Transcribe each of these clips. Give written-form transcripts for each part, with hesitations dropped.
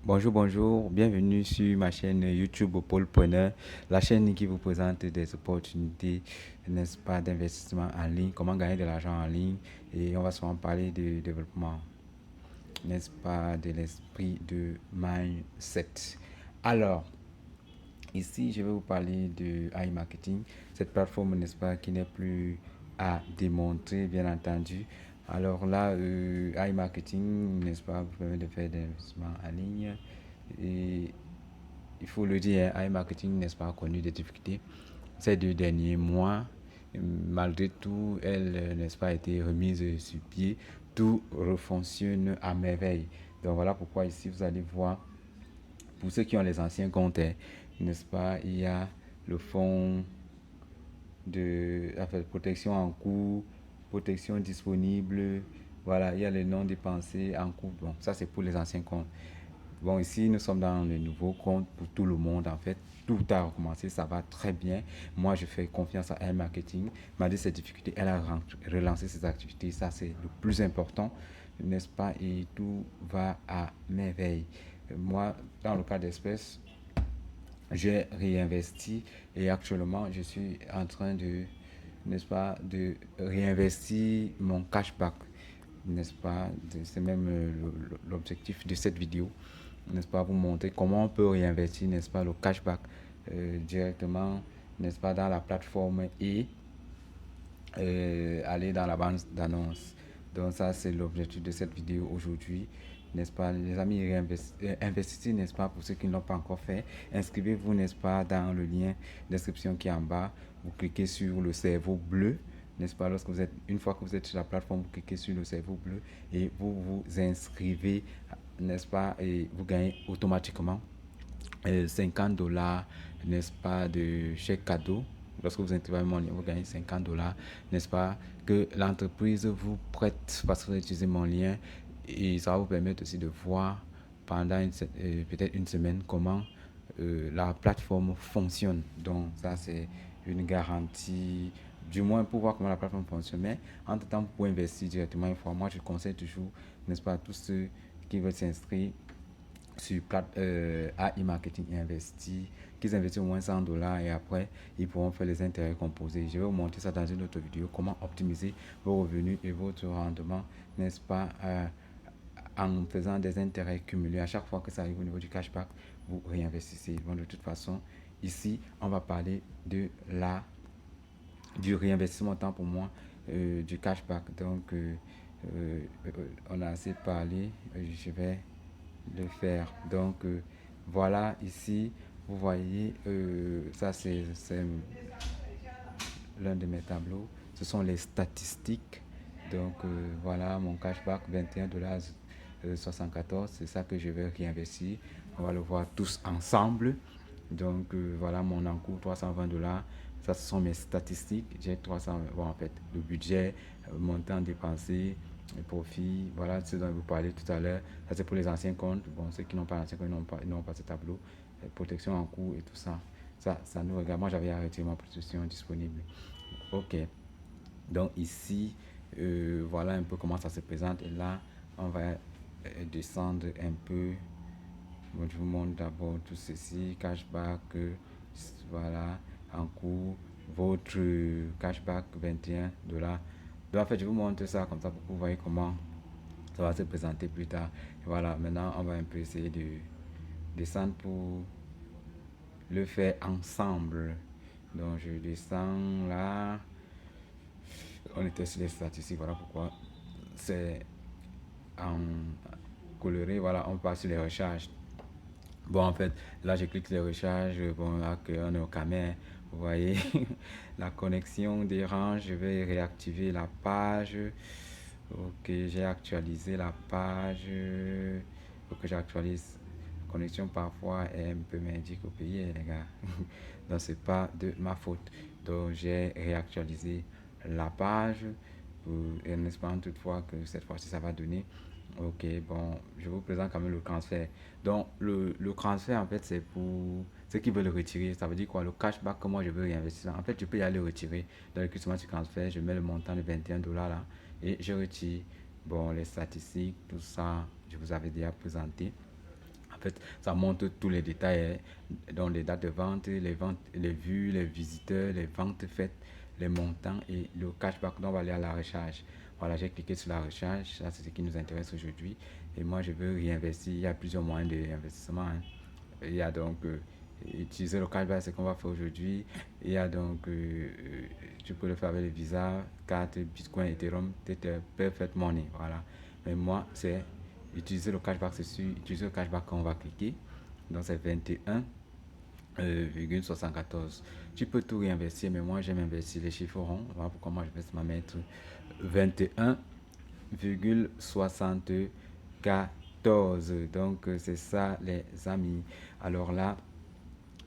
Bonjour, bienvenue sur ma chaîne YouTube Paulpreneur, la chaîne qui vous présente des opportunités, n'est-ce pas, d'investissement en ligne, comment gagner de l'argent en ligne, et on va souvent parler de développement, n'est-ce pas, de l'esprit de mindset. Alors, ici, je vais vous parler de iMarketing, cette plateforme, n'est-ce pas, qui n'est plus à démontrer, bien entendu. Alors là, iMarketing, n'est-ce pas, vous permet de faire des investissements en ligne. Et il faut le dire, iMarketing, n'est-ce pas, a connu des difficultés ces 2 derniers mois. Malgré tout, elle, n'est-ce pas, a été remise sur pied. Tout refonctionne à merveille. Donc voilà pourquoi ici, vous allez voir, pour ceux qui ont les anciens comptes, n'est-ce pas, il y a le fonds de protection en cours, protection disponible. Voilà, il y a les non dépensés en cours. Bon, ça c'est pour les anciens comptes. Bon, ici, nous sommes dans le nouveau compte pour tout le monde, en fait. Tout a recommencé, ça va très bien. Moi, je fais confiance à elle marketing. Malgré ses difficultés, elle a relancé ses activités. Ça, c'est le plus important, n'est-ce pas? Et tout va à merveille. Moi, dans le cas d'espèce, j'ai réinvesti et actuellement, je suis en train de, n'est-ce pas, de réinvestir mon cashback, n'est-ce pas? C'est même l'objectif de cette vidéo, n'est-ce pas, vous montrer comment on peut réinvestir, n'est-ce pas, le cashback directement, n'est-ce pas, dans la plateforme et aller dans la bande d'annonce. Donc ça, c'est l'objectif de cette vidéo aujourd'hui, n'est-ce pas, les amis. Investissez, n'est-ce pas, pour ceux qui ne l'ont pas encore fait. Inscrivez-vous, n'est-ce pas, dans le lien description qui est en bas. Vous cliquez sur le cerveau bleu, n'est-ce pas, lorsque vous êtes, une fois que vous êtes sur la plateforme, vous cliquez sur le cerveau bleu et vous vous inscrivez, n'est-ce pas, et vous gagnez automatiquement 50 dollars, n'est-ce pas, de chèque cadeau. Lorsque vous inscrivez mon lien, vous gagnez 50 dollars, n'est-ce pas, que l'entreprise vous prête parce que vous utilisez mon lien. Et ça va vous permettre aussi de voir pendant peut-être une semaine comment la plateforme fonctionne. Donc ça, c'est une garantie, du moins pour voir comment la plateforme fonctionne. Mais entre-temps, pour investir directement une fois, moi je conseille toujours, n'est-ce pas, à tous ceux qui veulent s'inscrire sur AI Marketing et investir, qu'ils investissent au moins 100 dollars et après, ils pourront faire les intérêts composés. Je vais vous montrer ça dans une autre vidéo, comment optimiser vos revenus et votre rendement, n'est-ce pas, en faisant des intérêts cumulés. À chaque fois que ça arrive au niveau du cashback, vous réinvestissez. Bon, de toute façon, ici, on va parler du réinvestissement, tant pour moi, du cashback. Donc, on a assez parlé. Je vais le faire. Donc, voilà, ici, vous voyez, ça c'est l'un de mes tableaux. Ce sont les statistiques. Donc, voilà, mon cashback, 21,74 $. C'est ça que je vais réinvestir. On va le voir tous ensemble. Donc, voilà, mon encours, 320 dollars. Ça, ce sont mes statistiques. J'ai 300, bon, en fait, le budget, montant dépensé, profit, voilà ce dont je vous parlais tout à l'heure. Ça, c'est pour les anciens comptes. Bon, ceux qui n'ont pas d'anciens comptes, ils n'ont pas ce tableau. Protection en cours et tout ça. Ça nous regarde. Moi, j'avais arrêté ma protection disponible. Ok. Donc, ici, voilà un peu comment ça se présente. Et là, on va descendre un peu. Bon, je vous montre d'abord tout ceci. Cashback, voilà, en cours. Votre cashback, 21 dollars. Donc, en fait, je vous montre ça comme ça pour que vous voyez comment ça va se présenter plus tard. Et voilà, maintenant, on va un peu essayer de descendre pour le faire ensemble. Donc, je descends là. On était sur les statistiques, voilà pourquoi c'est en coloré. Voilà, on passe sur les recharges. Bon, en fait, là, je clique sur les recharges. Bon, là, on est au caméra. Vous voyez, la connexion dérange. Je vais réactiver la page. Ok, j'ai actualisé la page. Il faut que j'actualise. La connexion parfois est un peu merdique au pays, les gars. Donc, c'est pas de ma faute. Donc, j'ai réactualisé la page en espérant toutefois que cette fois-ci ça va donner. Ok, bon, je vous présente quand même le transfert. Donc, le transfert, en fait, c'est pour ceux qui veulent le retirer. Ça veut dire quoi? Le cashback que moi je veux réinvestir. En fait, je peux y aller retirer. Dans le customer transfert, je mets le montant de 21 dollars là et je retire. Bon, les statistiques, tout ça, je vous avais déjà présenté. En fait, ça montre tous les détails, hein, dont les dates de vente, les vues, les visiteurs, les ventes faites, les montants et le cashback. Donc, on va aller à la recharge. Voilà, j'ai cliqué sur la recharge. Ça, c'est ce qui nous intéresse aujourd'hui. Et moi, je veux réinvestir. Il y a plusieurs moyens d'investissement, hein. Il y a donc utiliser le cashback, c'est ce qu'on va faire aujourd'hui. Il y a donc, tu peux le faire avec le Visa, carte, Bitcoin, Ethereum, Perfect Money. Voilà. Mais moi, c'est utiliser le cashback, c'est sur utiliser le cashback qu'on va cliquer. Donc, c'est 21,74. Tu peux tout réinvestir, mais moi, j'aime investir les chiffres ronds. Voilà pourquoi moi, je vais me mettre 21,74. Donc, c'est ça, les amis. Alors là,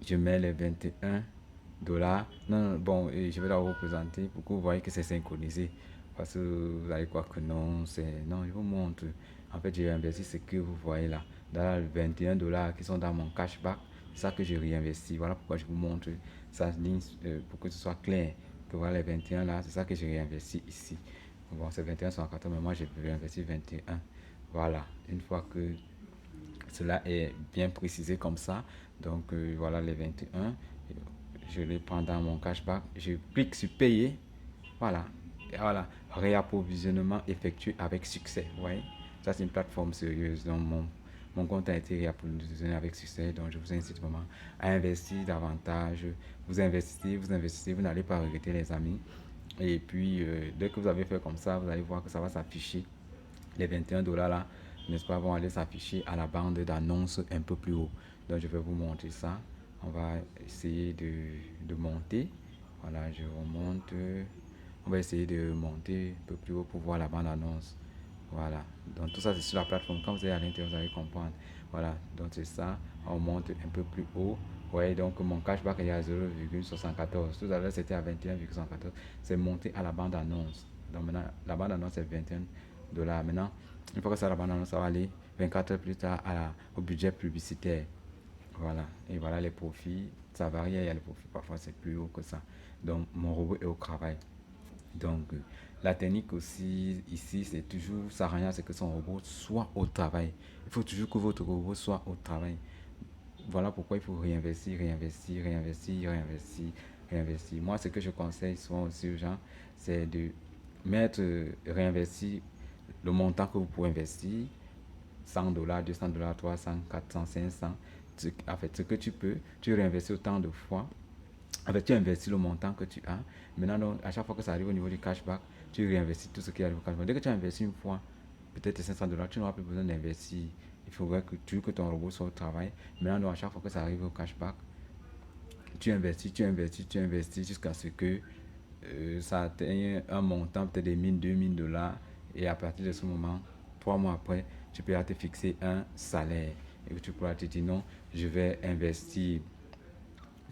je mets les 21 dollars. Non, non, bon, et je vais la représenter pour que vous voyez que c'est synchronisé. Parce que vous allez croire que non, c'est. Non, je vous montre. En fait, j'ai investi ce que vous voyez là. Dans les 21 dollars qui sont dans mon cashback, c'est ça que j'ai réinvesti. Voilà pourquoi je vous montre ça ligne pour que ce soit clair. Que voilà les 21 là, c'est ça que j'ai réinvesti ici. Bon, c'est 21 sur 14, mais moi j'ai réinvesti 21. Voilà, une fois que cela est bien précisé comme ça. Donc voilà les 21. Je les prends dans mon cashback. Je clique sur payer. Voilà. Et voilà. Réapprovisionnement effectué avec succès. Vous voyez. Ça c'est une plateforme sérieuse. Donc mon compte a été réapprovisionné avec succès. Donc je vous incite vraiment à investir davantage. Vous investissez, vous n'allez pas regretter les amis. Et puis dès que vous avez fait comme ça, vous allez voir que ça va s'afficher. Les 21 dollars là, n'est-ce pas, vont aller s'afficher à la bande d'annonce un peu plus haut. Donc je vais vous montrer ça. On va essayer de monter. Voilà, je remonte. On va essayer de monter un peu plus haut pour voir la bande annonce. Voilà, donc tout ça c'est sur la plateforme. Quand vous êtes à l'intérieur, vous allez comprendre. Voilà, donc c'est ça. On monte un peu plus haut. Vous voyez, donc mon cashback est à 0,74. Tout à l'heure c'était à 21,74. C'est monté à la bande annonce. Donc maintenant, la bande annonce est 21 dollars. Maintenant, une fois que ça, la bande annonce, ça va aller 24 heures plus tard au budget publicitaire. Voilà, et voilà les profits. Ça varie, il y a les profits, parfois c'est plus haut que ça. Donc mon robot est au travail. Donc, la technique aussi ici, c'est toujours s'arranger c'est que son robot soit au travail. Il faut toujours que votre robot soit au travail. Voilà pourquoi il faut réinvestir, réinvestir, réinvestir, réinvestir, réinvestir. Moi, ce que je conseille souvent aussi aux gens, c'est de mettre, réinvestir le montant que vous pouvez investir, 100 dollars, 200 dollars, 300, 400, 500. En fait, ce que tu peux, tu réinvestis autant de fois. En fait, tu investis le montant que tu as. Maintenant, donc, à chaque fois que ça arrive au niveau du cashback, tu réinvestis tout ce qui arrive au cashback. Dès que tu as investi une fois, peut-être 500 dollars, tu n'auras plus besoin d'investir. Il faudrait que ton robot soit au travail. Maintenant, donc, à chaque fois que ça arrive au cashback, tu investis, tu investis, tu investis jusqu'à ce que ça atteigne un montant peut-être de 1000, 2000 dollars. Et à partir de ce moment, 3 mois après, tu peux te fixer un salaire. Et tu pourras te dire non, je vais investir,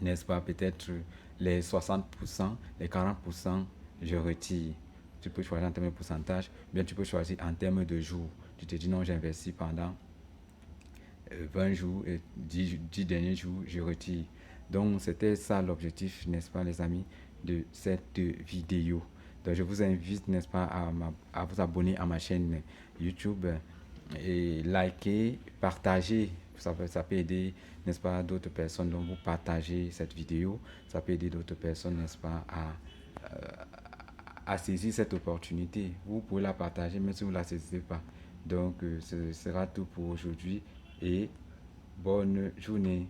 n'est-ce pas, peut-être les 60%, les 40%, je retire. Tu peux choisir en termes de pourcentage, bien tu peux choisir en termes de jours. Tu te dis non, j'investis pendant 20 jours et 10 derniers jours, je retire. Donc, c'était ça l'objectif, n'est-ce pas, les amis, de cette vidéo. Donc, je vous invite, n'est-ce pas, à vous abonner à ma chaîne YouTube et liker, partager. Ça peut aider, n'est-ce pas, d'autres personnes. Donc, vous partagez cette vidéo. Ça peut aider d'autres personnes, n'est-ce pas, à saisir cette opportunité. Vous pouvez la partager, même si vous ne la saisissez pas. Donc, ce sera tout pour aujourd'hui et bonne journée.